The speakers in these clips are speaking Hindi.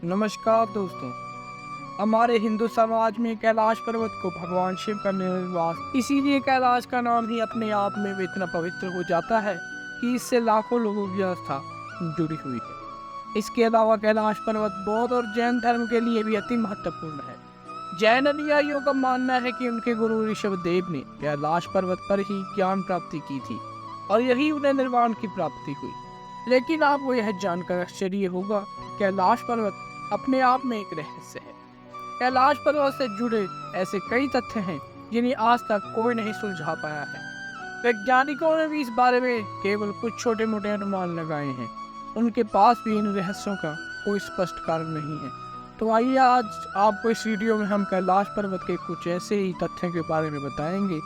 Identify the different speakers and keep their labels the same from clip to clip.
Speaker 1: नमस्कार दोस्तों। हमारे हिंदू समाज में कैलाश पर्वत को भगवान शिव का निवास, इसीलिए कैलाश का नाम ही अपने आप में इतना पवित्र हो जाता है कि इससे लाखों लोगों की आस्था जुड़ी हुई है। इसके अलावा कैलाश पर्वत बौद्ध और जैन धर्म के लिए भी अति महत्वपूर्ण है। जैन अनुयायियों का मानना है कि उनके गुरु ऋषभदेव ने कैलाश पर्वत पर ही ज्ञान प्राप्ति की थी और यही उन्हें निर्वाण की प्राप्ति हुई। लेकिन आपको यह जानकर आश्चर्य होगा, कैलाश पर्वत अपने आप में एक रहस्य है। कैलाश पर्वत से जुड़े ऐसे कई तथ्य हैं जिन्हें आज तक कोई नहीं सुलझा पाया है। वैज्ञानिकों ने भी इस बारे में केवल कुछ छोटे मोटे अनुमान लगाए हैं। उनके पास भी इन रहस्यों का कोई स्पष्ट कारण नहीं है। तो आइए आज आपको इस वीडियो में हम कैलाश पर्वत के कुछ ऐसे ही तथ्यों के बारे में बताएंगे।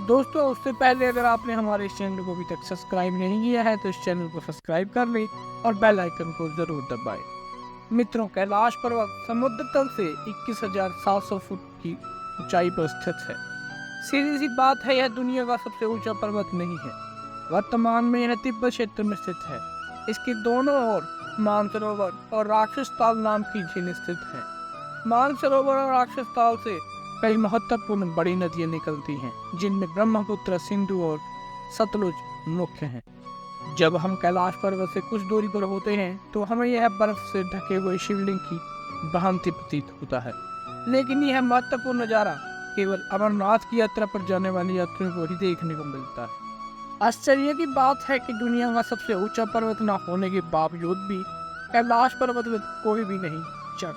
Speaker 1: दोस्तों, उससे पहले अगर आपने हमारे इस चैनल को अभी तक सब्सक्राइब नहीं किया है तो इस चैनल को सब्सक्राइब कर लें और बेल आइकन को जरूर दबाएं। मित्रों, कैलाश पर्वत समुद्र तल से 21,700 फुट की ऊंचाई पर स्थित है। सीधी सी बात है, यह दुनिया का सबसे ऊंचा पर्वत नहीं है। वर्तमान में यह तिब्बत क्षेत्र में स्थित है। इसके दोनों ओर मानसरोवर और राक्षस ताल नाम की झील स्थित है। मानसरोवर और राक्षस ताल से कई महत्वपूर्ण बड़ी नदियां निकलती हैं, जिनमें ब्रह्मपुत्र, सिंधु और सतलुज मुख्य हैं। जब हम कैलाश पर्वत से कुछ दूरी पर होते हैं तो हमें यह बर्फ से ढके हुए शिवलिंग की भांति प्रतीत होता है। लेकिन यह महत्वपूर्ण नजारा केवल अमरनाथ की यात्रा पर जाने वाले यात्रियों को ही देखने को मिलता है। आश्चर्य की बात है कि दुनिया का सबसे ऊंचा पर्वत न होने के बावजूद भी कैलाश पर्वत में कोई भी नहीं चढ़,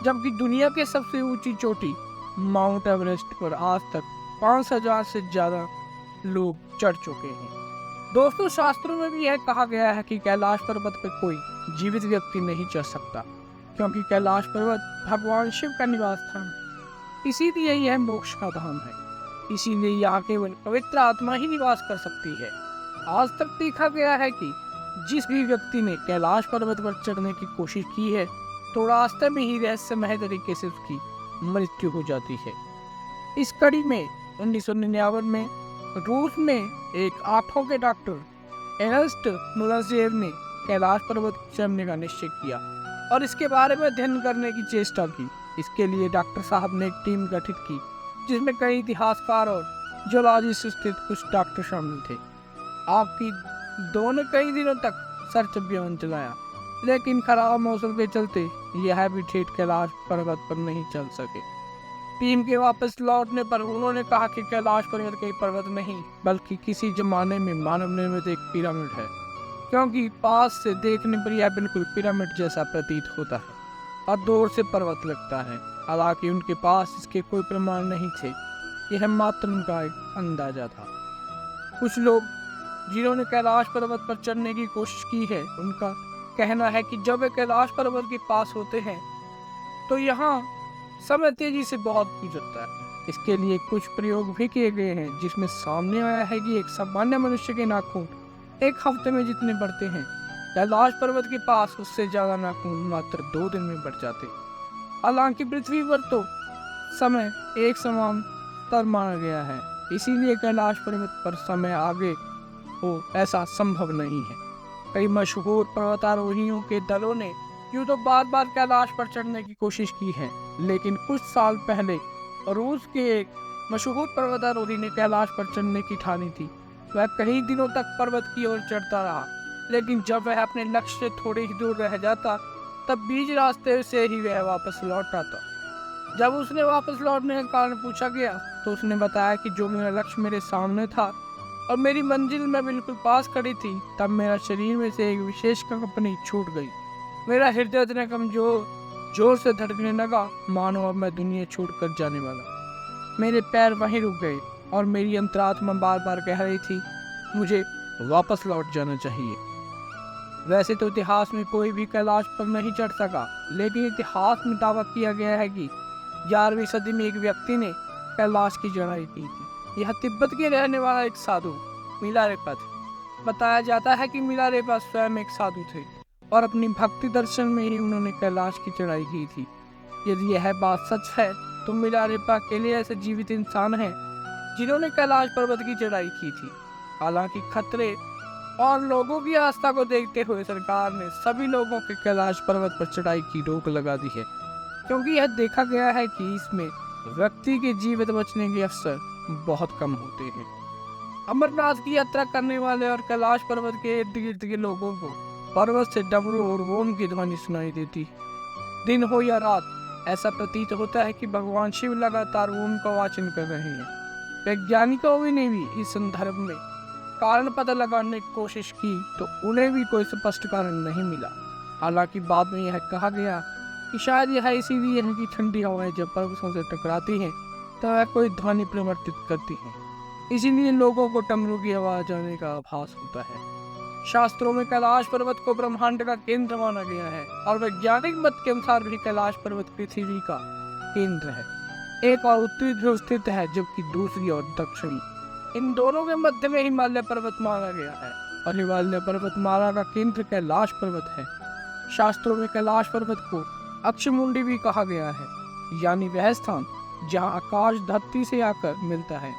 Speaker 1: जबकि दुनिया के सबसे ऊंची चोटी माउंट एवरेस्ट पर आज तक 5,000 से ज्यादा लोग चढ़ चुके हैं। दोस्तों, शास्त्रों में भी यह कहा गया है कि कैलाश पर्वत पर कोई जीवित व्यक्ति नहीं चढ़ सकता, क्योंकि कैलाश पर्वत भगवान शिव का निवास स्थान है। इसीलिए यह मोक्ष का धाम है। इसीलिए यहाँ केवल पवित्र आत्मा ही निवास कर सकती है। आज तक देखा गया है कि जिस भी व्यक्ति ने कैलाश पर्वत पर चढ़ने की कोशिश की है तो रास्ते में ही रहस्यमय तरीके से उसकी मृत्यु हो जाती है। इस कड़ी में 1999 में रूस में एक आंखों के डॉक्टर एर्नेस्ट मुलाजेव ने कैलाश पर्वत चढ़ने का निश्चय किया और इसके बारे में अध्ययन करने की चेष्टा की। इसके लिए डॉक्टर साहब ने एक टीम गठित की, जिसमें कई इतिहासकार और जियोलॉजिस्ट स्थित कुछ डॉक्टर शामिल थे। आपकी दोनों कई दिनों तक सर्च अभियान चलाया, लेकिन खराब मौसम के चलते यह भी ठेठ कैलाश पर्वत पर नहीं चल सके। टीम के वापस लौटने पर उन्होंने कहा कि कैलाश पर्वत कोई पर्वत नहीं बल्कि किसी जमाने में मानव निर्मित एक पिरामिड है, क्योंकि पास से देखने पर यह बिल्कुल पिरामिड जैसा प्रतीत होता है और दूर से पर्वत लगता है। हालांकि उनके पास इसके कोई प्रमाण नहीं थे, यह मात्र उनका एक अंदाजा था। कुछ लोग जिन्होंने कैलाश पर्वत पर चढ़ने की कोशिश की है, उनका कहना है कि जब वे कैलाश पर्वत के पास होते हैं तो यहाँ समय तेजी से बहुत गुजरता है। इसके लिए कुछ प्रयोग भी किए गए हैं, जिसमें सामने आया है कि एक सामान्य मनुष्य के नाखून एक हफ्ते में जितने बढ़ते हैं, कैलाश पर्वत के पास उससे ज्यादा नाखून मात्र 2 दिन में बढ़ जाते। हालांकि पृथ्वी पर तो समय एक समान स्तर माना गया है, इसीलिए कैलाश पर्वत पर समय आगे हो ऐसा संभव नहीं है। कई मशहूर पर्वतारोहियों के दलों ने यूं तो बार बार कैलाश पर चढ़ने की कोशिश की है, लेकिन कुछ साल पहले रूस के एक मशहूर पर्वतारोही ने कैलाश पर चढ़ने की ठानी थी। वह कई दिनों तक पर्वत की ओर चढ़ता रहा, लेकिन जब वह अपने लक्ष्य से थोड़ी ही दूर रह जाता तब बीच रास्ते से ही वह वापस लौट आता। जब उसने वापस लौटने का कारण पूछा गया तो उसने बताया कि जो मेरा लक्ष्य मेरे सामने था और मेरी मंजिल में बिल्कुल पास खड़ी थी, तब मेरा शरीर में से एक विशेष कंपनी छूट गई। मेरा हृदय इतना कमजोर जोर से धड़कने लगा मानो अब मैं दुनिया छोड़कर जाने वाला। मेरे पैर वहीं रुक गए और मेरी अंतरात्मा बार बार कह रही थी, मुझे वापस लौट जाना चाहिए। वैसे तो इतिहास में कोई भी कैलाश पर नहीं चढ़ सका, लेकिन इतिहास में दावा किया गया है कि 11वीं सदी में एक व्यक्ति ने कैलाश की चढ़ाई की थी। यह तिब्बत के रहने वाला एक साधु मिलारेपा थे। बताया जाता है कि मिलारेपा स्वयं एक साधु थे और अपनी भक्ति दर्शन में ही उन्होंने कैलाश की चढ़ाई की थी। यदि यह बात सच है तो मिलारेपा अकेले ऐसे जीवित इंसान हैं जिन्होंने कैलाश पर्वत की चढ़ाई की थी। हालांकि खतरे और लोगों की आस्था को देखते हुए सरकार ने सभी लोगों के कैलाश पर्वत पर चढ़ाई की रोक लगा दी है, क्योंकि यह देखा गया है कि इसमें व्यक्ति के जीवित बचने के अवसर बहुत कम होते हैं। अमरनाथ की यात्रा करने वाले और कैलाश पर्वत के इर्द गिर्द के लोगों को पर्वत से डमरू और ओम की ध्वनि सुनाई देती है। दिन हो या रात, ऐसा प्रतीत होता है कि भगवान शिव लगातार ओम का वाचन कर रहे हैं। वैज्ञानिकों ने भी इस संदर्भ में कारण पता लगाने की कोशिश की तो उन्हें भी कोई स्पष्ट कारण नहीं मिला। हालांकि बाद में यह कहा गया कि शायद यह इसीलिए है कि ठंडी हवाएं जब पर्वतों से टकराती हैं तो वह कोई ध्वनि प्रवर्तित करती हैं, इसीलिए लोगों को डमरू की आवाज आने का आभास होता है। शास्त्रों में कैलाश पर्वत को ब्रह्मांड का केंद्र माना गया है और वैज्ञानिक मत के अनुसार भी कैलाश पर्वत पृथ्वी का केंद्र है। एक और उत्तरी ध्रुव स्थित है जबकि दूसरी और दक्षिणी। इन दोनों के मध्य में हिमालय पर्वत माना गया है और हिमालय पर्वतमाला का केंद्र कैलाश पर्वत है। शास्त्रों में कैलाश पर्वत को अक्षमुंडी भी कहा गया है, यानी वह स्थान जहाँ आकाश धरती से आकर मिलता है।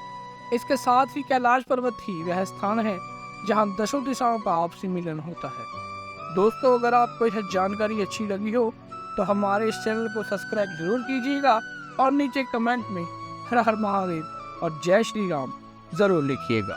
Speaker 1: इसके साथ ही कैलाश पर्वत ही वह स्थान है जहाँ 10 दिशाओं का आपसी मिलन होता है। दोस्तों, अगर आपको यह जानकारी अच्छी लगी हो तो हमारे इस चैनल को सब्सक्राइब जरूर कीजिएगा और नीचे कमेंट में हर हर महादेव और जय श्री राम जरूर लिखिएगा।